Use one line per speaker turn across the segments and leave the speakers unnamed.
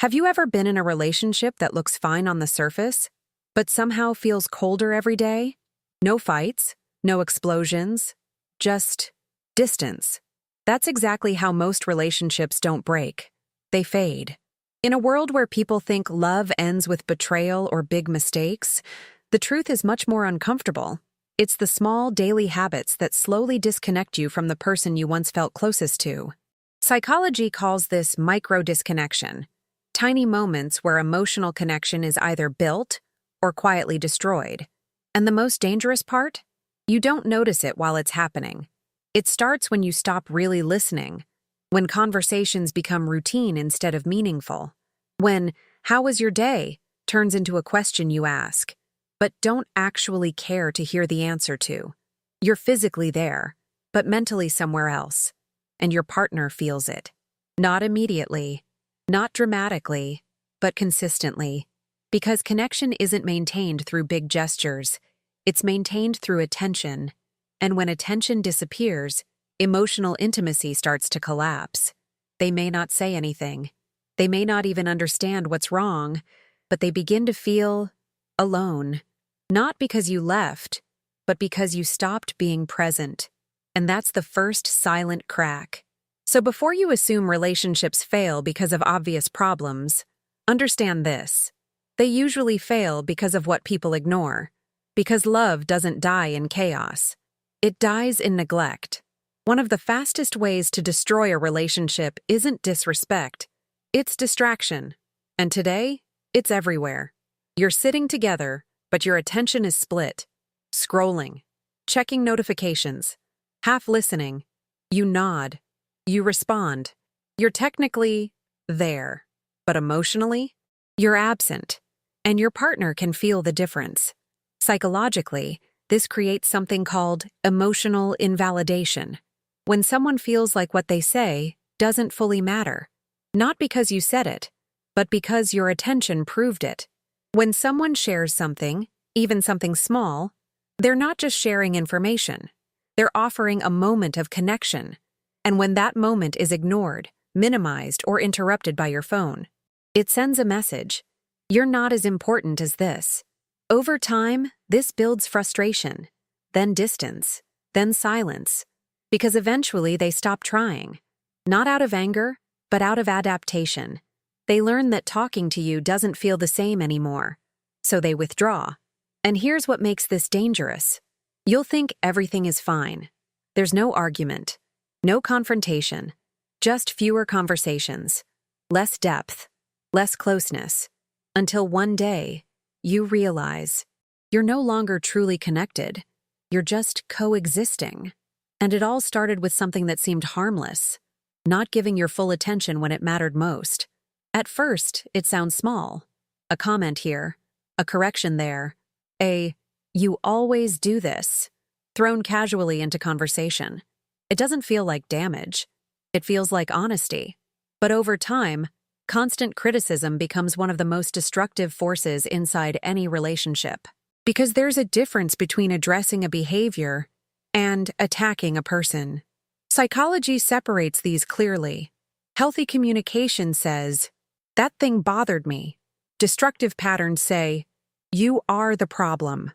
Have you ever been in a relationship that looks fine on the surface, but somehow feels colder every day? No fights, no explosions, just distance. That's exactly how most relationships don't break. They fade. In a world where people think love ends with betrayal or big mistakes, the truth is much more uncomfortable. It's the small daily habits that slowly disconnect you from the person you once felt closest to. Psychology calls this micro-disconnection, tiny moments where emotional connection is either built or quietly destroyed. And the most dangerous part? You don't notice it while it's happening. It starts when you stop really listening, when conversations become routine instead of meaningful, when "how was your day?" turns into a question you ask, but don't actually care to hear the answer to. You're physically there, but mentally somewhere else, and your partner feels it. Not immediately, not dramatically, but consistently. Because connection isn't maintained through big gestures, it's maintained through attention. And when attention disappears, emotional intimacy starts to collapse. They may not say anything. They may not even understand what's wrong, but they begin to feel alone. Not because you left, but because you stopped being present. And that's the first silent crack. So before you assume relationships fail because of obvious problems, understand this. They usually fail because of what people ignore. Because love doesn't die in chaos. It dies in neglect. One of the fastest ways to destroy a relationship isn't disrespect. It's distraction. And today, it's everywhere. You're sitting together, but your attention is split. Scrolling. Checking notifications. Half listening. You nod. You respond. You're technically there, but emotionally, you're absent. And your partner can feel the difference. Psychologically, this creates something called emotional invalidation. When someone feels like what they say doesn't fully matter. Not because you said it, but because your attention proved it. When someone shares something, even something small, they're not just sharing information. They're offering a moment of connection. And when that moment is ignored, minimized, or interrupted by your phone, it sends a message. You're not as important as this. Over time, this builds frustration, then distance, then silence, because eventually they stop trying. Not out of anger, but out of adaptation. They learn that talking to you doesn't feel the same anymore, so they withdraw. And here's what makes this dangerous. You'll think everything is fine. There's no argument, no confrontation, just fewer conversations, less depth, less closeness. Until one day, you realize you're no longer truly connected. You're just coexisting. And it all started with something that seemed harmless, not giving your full attention when it mattered most. At first, it sounds small. A comment here, a correction there, "you always do this," thrown casually into conversation. It doesn't feel like damage. It feels like honesty. But over time, constant criticism becomes one of the most destructive forces inside any relationship. Because there's a difference between addressing a behavior and attacking a person. Psychology separates these clearly. Healthy communication says, "That thing bothered me." Destructive patterns say, "You are the problem."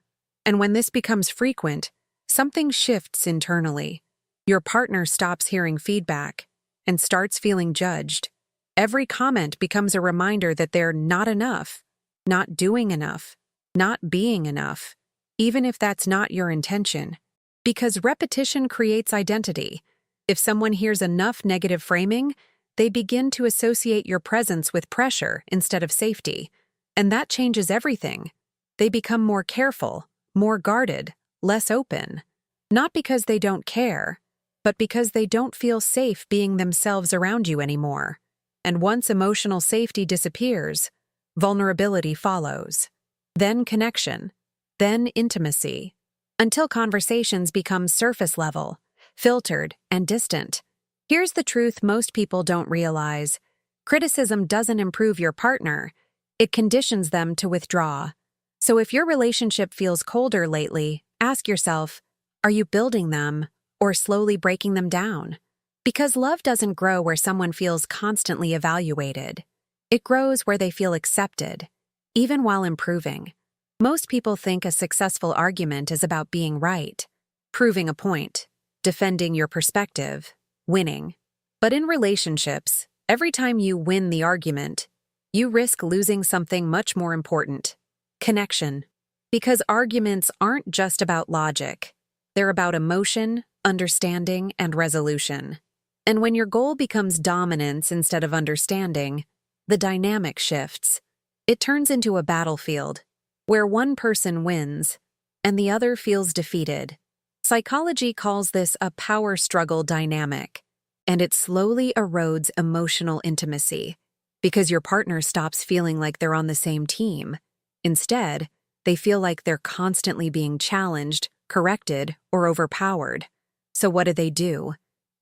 And when this becomes frequent, something shifts internally. Your partner stops hearing feedback and starts feeling judged. Every comment becomes a reminder that they're not enough, not doing enough, not being enough, even if that's not your intention. Because repetition creates identity. If someone hears enough negative framing, they begin to associate your presence with pressure instead of safety. And that changes everything. They become more careful, more guarded, less open. Not because they don't care, but because they don't feel safe being themselves around you anymore. And once emotional safety disappears, vulnerability follows. Then connection. Then intimacy. Until conversations become surface level, filtered, and distant. Here's the truth most people don't realize. Criticism doesn't improve your partner. It conditions them to withdraw. So if your relationship feels colder lately, ask yourself, are you building them or slowly breaking them down? Because love doesn't grow where someone feels constantly evaluated. It grows where they feel accepted, even while improving. Most people think a successful argument is about being right, proving a point, defending your perspective, winning. But in relationships, every time you win the argument, you risk losing something much more important: connection. Because arguments aren't just about logic, they're about emotion, understanding, and resolution. And when your goal becomes dominance instead of understanding, the dynamic shifts. It turns into a battlefield where one person wins and the other feels defeated. Psychology calls this a power struggle dynamic, and it slowly erodes emotional intimacy because your partner stops feeling like they're on the same team. Instead, they feel like they're constantly being challenged, corrected, or overpowered. So what do?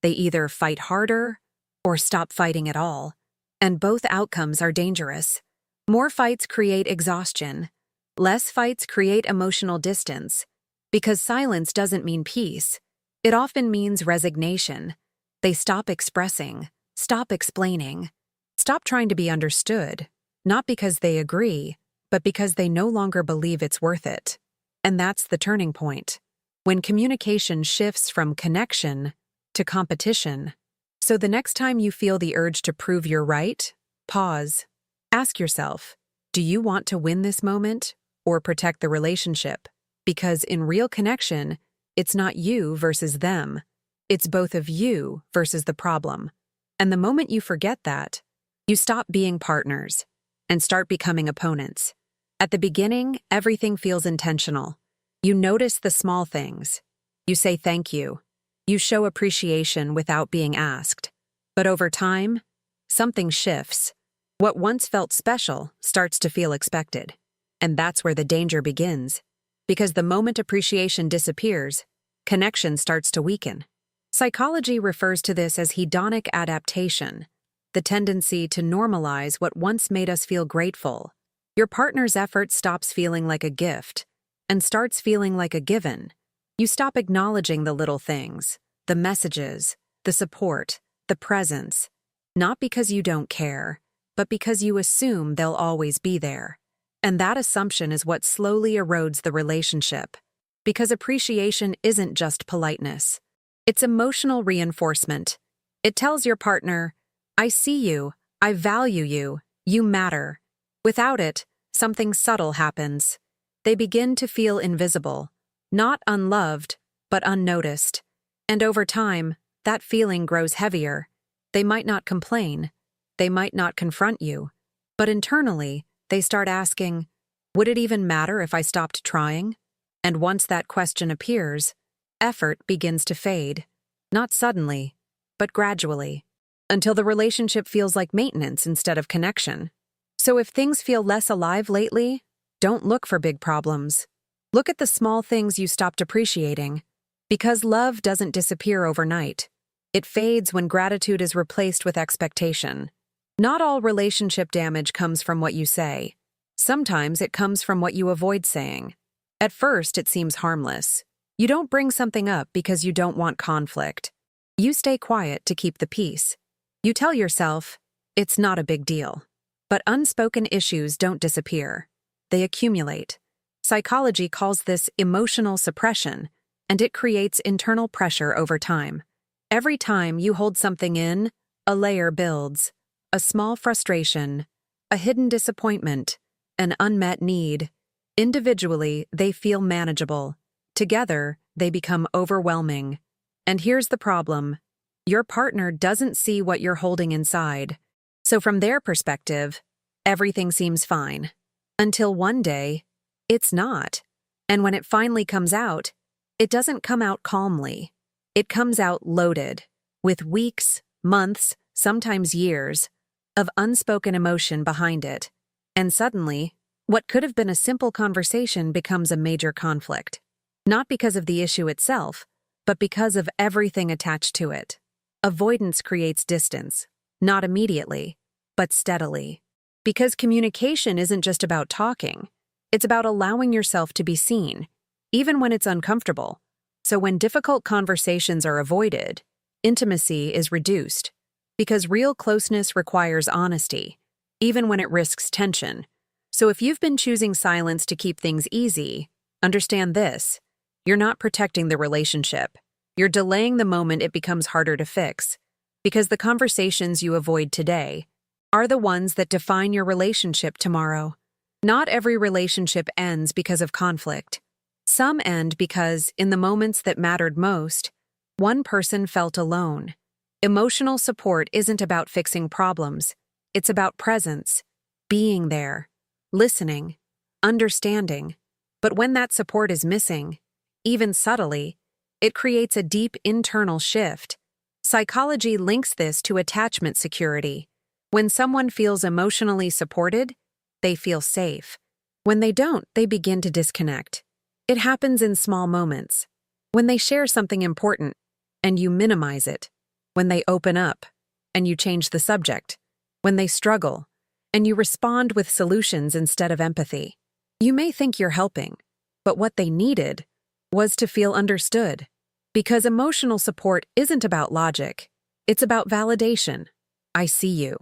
They either fight harder or stop fighting at all. And both outcomes are dangerous. More fights create exhaustion. Less fights create emotional distance. Because silence doesn't mean peace. It often means resignation. They stop expressing, stop explaining, stop trying to be understood, not because they agree, but because they no longer believe it's worth it. And that's the turning point. When communication shifts from connection to competition. So the next time you feel the urge to prove you're right, pause. Ask yourself, do you want to win this moment or protect the relationship? Because in real connection, it's not you versus them. It's both of you versus the problem. And the moment you forget that, you stop being partners and start becoming opponents. At the beginning, everything feels intentional. You notice the small things. You say thank you. You show appreciation without being asked. But over time, something shifts. What once felt special starts to feel expected. And that's where the danger begins. Because the moment appreciation disappears, connection starts to weaken. Psychology refers to this as hedonic adaptation, the tendency to normalize what once made us feel grateful. Your partner's effort stops feeling like a gift and starts feeling like a given. You stop acknowledging the little things, the messages, the support, the presence, not because you don't care, but because you assume they'll always be there. And that assumption is what slowly erodes the relationship. Because appreciation isn't just politeness. It's emotional reinforcement. It tells your partner, I see you, I value you, you matter. Without it, something subtle happens. They begin to feel invisible, not unloved, but unnoticed. And over time, that feeling grows heavier. They might not complain. They might not confront you. But internally, they start asking, would it even matter if I stopped trying? And once that question appears, effort begins to fade. Not suddenly, but gradually, until the relationship feels like maintenance instead of connection. So if things feel less alive lately, don't look for big problems. Look at the small things you stopped appreciating. Because love doesn't disappear overnight. It fades when gratitude is replaced with expectation. Not all relationship damage comes from what you say. Sometimes it comes from what you avoid saying. At first, it seems harmless. You don't bring something up because you don't want conflict. You stay quiet to keep the peace. You tell yourself, it's not a big deal. But unspoken issues don't disappear. They accumulate. Psychology calls this emotional suppression, and it creates internal pressure over time. Every time you hold something in, a layer builds. A small frustration, a hidden disappointment, an unmet need. Individually, they feel manageable. Together, they become overwhelming. And here's the problem. Your partner doesn't see what you're holding inside. So from their perspective, everything seems fine. Until one day, it's not. And when it finally comes out, it doesn't come out calmly. It comes out loaded, with weeks, months, sometimes years, of unspoken emotion behind it. And suddenly, what could have been a simple conversation becomes a major conflict. Not because of the issue itself, but because of everything attached to it. Avoidance creates distance, not immediately, but steadily. Because communication isn't just about talking. It's about allowing yourself to be seen, even when it's uncomfortable. So when difficult conversations are avoided, intimacy is reduced. Because real closeness requires honesty, even when it risks tension. So if you've been choosing silence to keep things easy, understand this. You're not protecting the relationship. You're delaying the moment it becomes harder to fix. Because the conversations you avoid today are the ones that define your relationship tomorrow. Not every relationship ends because of conflict. Some end because, in the moments that mattered most, one person felt alone. Emotional support isn't about fixing problems. It's about presence, being there, listening, understanding. But when that support is missing, even subtly, it creates a deep internal shift. Psychology links this to attachment security. When someone feels emotionally supported, they feel safe. When they don't, they begin to disconnect. It happens in small moments. When they share something important, and you minimize it. When they open up, and you change the subject. When they struggle, and you respond with solutions instead of empathy. You may think you're helping, but what they needed was to feel understood. Because emotional support isn't about logic, it's about validation. I see you.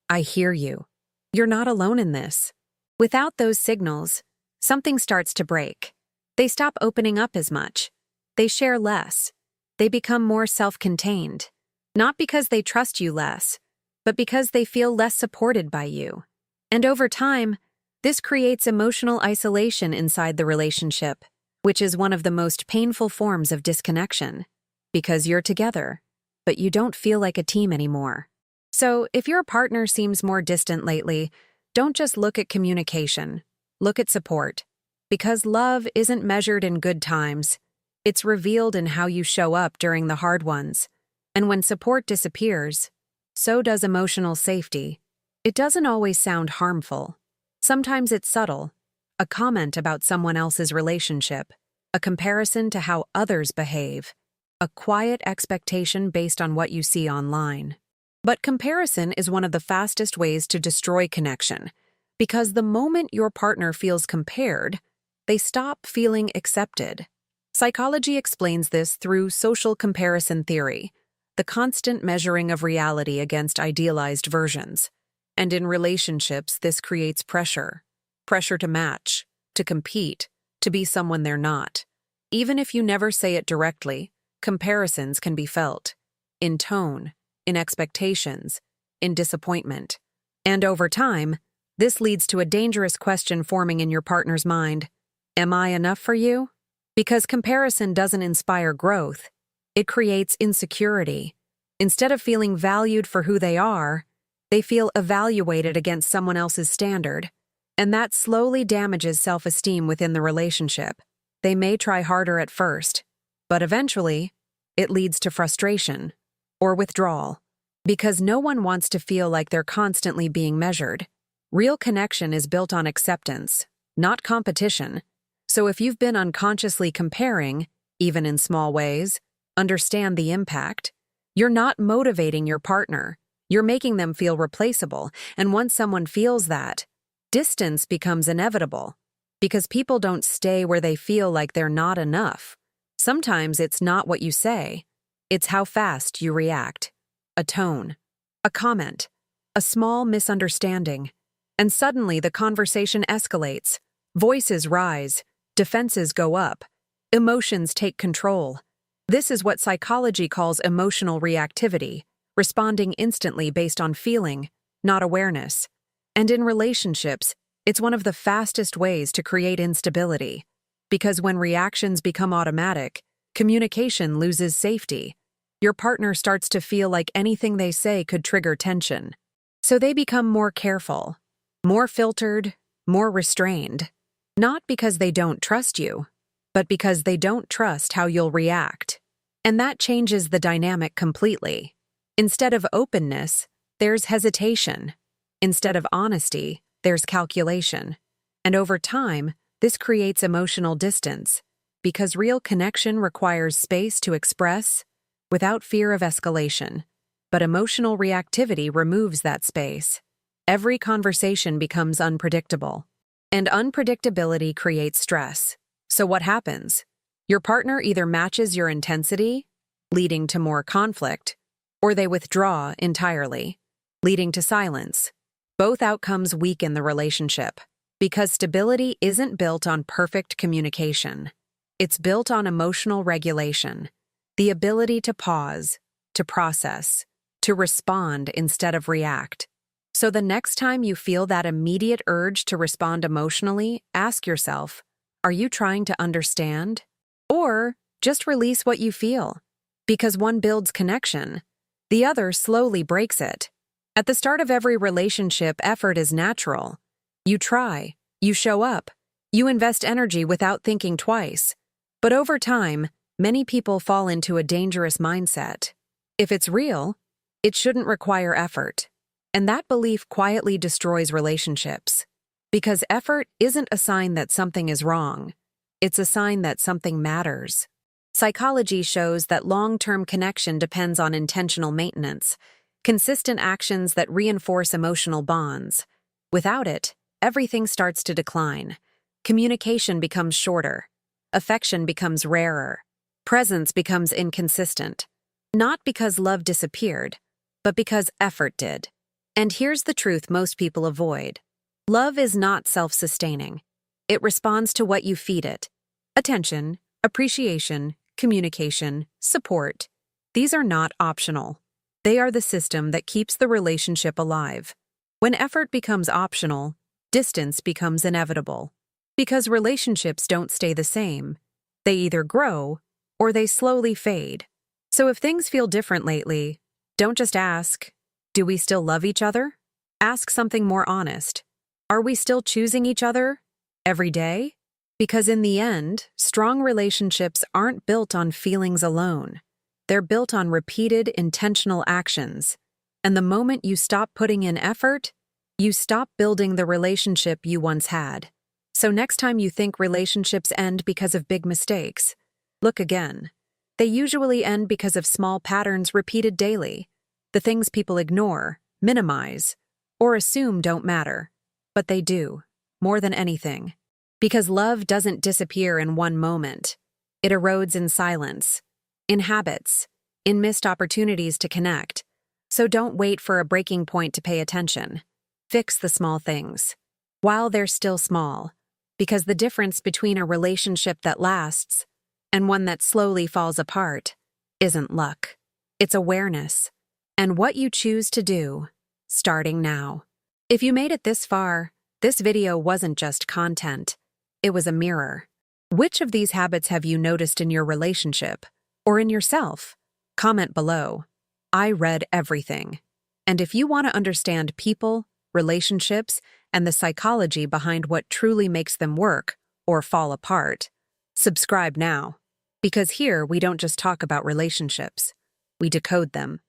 I hear you. You're not alone in this. Without those signals, something starts to break. They stop opening up as much. They share less. They become more self-contained. Not because they trust you less, but because they feel less supported by you. And over time, this creates emotional isolation inside the relationship, which is one of the most painful forms of disconnection. Because you're together, but you don't feel like a team anymore. So, if your partner seems more distant lately, don't just look at communication. Look at support. Because love isn't measured in good times. It's revealed in how you show up during the hard ones. And when support disappears, so does emotional safety. It doesn't always sound harmful. Sometimes it's subtle. A comment about someone else's relationship. A comparison to how others behave. A quiet expectation based on what you see online. But comparison is one of the fastest ways to destroy connection, because the moment your partner feels compared, they stop feeling accepted. Psychology explains this through social comparison theory, the constant measuring of reality against idealized versions. And in relationships, this creates pressure. Pressure to match, to compete, to be someone they're not. Even if you never say it directly, comparisons can be felt. In tone, in expectations, in disappointment. And over time, this leads to a dangerous question forming in your partner's mind. Am I enough for you? Because comparison doesn't inspire growth. It creates insecurity. Instead of feeling valued for who they are, they feel evaluated against someone else's standard. And that slowly damages self-esteem within the relationship. They may try harder at first, but eventually, it leads to frustration or withdrawal. Because no one wants to feel like they're constantly being measured. Real connection is built on acceptance, not competition. So if you've been unconsciously comparing, even in small ways, understand the impact. You're not motivating your partner. You're making them feel replaceable. And once someone feels that, distance becomes inevitable. Because people don't stay where they feel like they're not enough. Sometimes it's not what you say. It's how fast you react. A tone, a comment, a small misunderstanding. And suddenly the conversation escalates. Voices rise. Defenses go up. Emotions take control. This is what psychology calls emotional reactivity, responding instantly based on feeling, not awareness. And in relationships, it's one of the fastest ways to create instability. Because when reactions become automatic, communication loses safety. Your partner starts to feel like anything they say could trigger tension. So they become more careful, more filtered, more restrained. Not because they don't trust you, but because they don't trust how you'll react. And that changes the dynamic completely. Instead of openness, there's hesitation. Instead of honesty, there's calculation. And over time, this creates emotional distance, because real connection requires space to express without fear of escalation. But emotional reactivity removes that space. Every conversation becomes unpredictable. And unpredictability creates stress. So what happens? Your partner either matches your intensity, leading to more conflict, or they withdraw entirely, leading to silence. Both outcomes weaken the relationship because stability isn't built on perfect communication. It's built on emotional regulation, the ability to pause, to process, to respond instead of react. So the next time you feel that immediate urge to respond emotionally, ask yourself, are you trying to understand? Or just release what you feel? Because one builds connection, the other slowly breaks it. At the start of every relationship, effort is natural. You try, you show up, you invest energy without thinking twice. But over time, many people fall into a dangerous mindset. If it's real, it shouldn't require effort. And that belief quietly destroys relationships. Because effort isn't a sign that something is wrong. It's a sign that something matters. Psychology shows that long-term connection depends on intentional maintenance, consistent actions that reinforce emotional bonds. Without it, everything starts to decline. Communication becomes shorter. Affection becomes rarer. Presence becomes inconsistent. Not because love disappeared, but because effort did. And here's the truth most people avoid. Love is not self-sustaining. It responds to what you feed it. Attention, appreciation, communication, support. These are not optional. They are the system that keeps the relationship alive. When effort becomes optional, distance becomes inevitable. Because relationships don't stay the same. They either grow or they slowly fade. So if things feel different lately, don't just ask, do we still love each other? Ask something more honest. Are we still choosing each other every day? Because in the end, strong relationships aren't built on feelings alone. They're built on repeated, intentional actions. And the moment you stop putting in effort, you stop building the relationship you once had. So next time you think relationships end because of big mistakes, look again. They usually end because of small patterns repeated daily. The things people ignore, minimize, or assume don't matter. But they do, more than anything. Because love doesn't disappear in one moment. It erodes in silence, in habits, in missed opportunities to connect. So don't wait for a breaking point to pay attention. Fix the small things, while they're still small. Because the difference between a relationship that lasts and one that slowly falls apart isn't luck. It's awareness. And what you choose to do, starting now. If you made it this far, this video wasn't just content. It was a mirror. Which of these habits have you noticed in your relationship or in yourself? Comment below. I read everything. And if you want to understand people, relationships, and the psychology behind what truly makes them work or fall apart, subscribe now. Because here we don't just talk about relationships. We decode them.